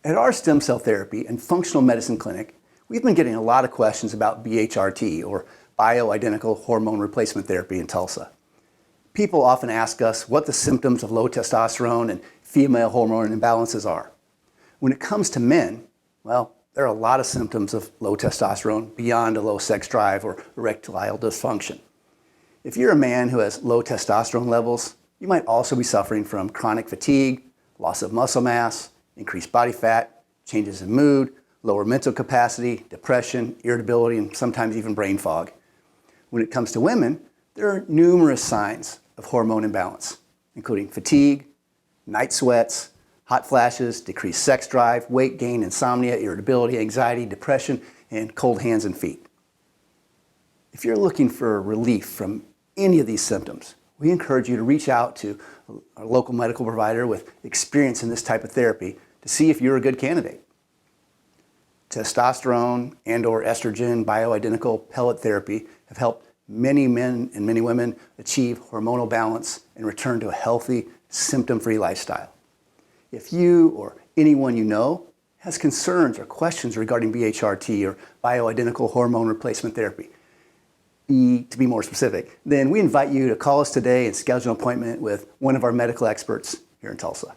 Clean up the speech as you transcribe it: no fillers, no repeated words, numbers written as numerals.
At our stem cell therapy and functional medicine clinic, we've been getting a lot of questions about BHRT, or bioidentical hormone replacement therapy, in Tulsa. People often ask us what the symptoms of low testosterone and female hormone imbalances are. When it comes to men, well, there are a lot of symptoms of low testosterone beyond a low sex drive or erectile dysfunction. If you're a man who has low testosterone levels, you might also be suffering from chronic fatigue, loss of muscle mass, increased body fat, changes in mood, lower mental capacity, depression, irritability, and sometimes even brain fog. When it comes to women, there are numerous signs of hormone imbalance, including fatigue, night sweats, hot flashes, decreased sex drive, weight gain, insomnia, irritability, anxiety, depression, and cold hands and feet. If you're looking for relief from any of these symptoms, we encourage you to reach out to a local medical provider with experience in this type of therapy to see if you're a good candidate. Testosterone and/or estrogen bioidentical pellet therapy have helped many men and many women achieve hormonal balance and return to a healthy, symptom-free lifestyle. If you or anyone you know has concerns or questions regarding BHRT or bioidentical hormone replacement therapy, to be more specific, then we invite you to call us today and schedule an appointment with one of our medical experts here in Tulsa.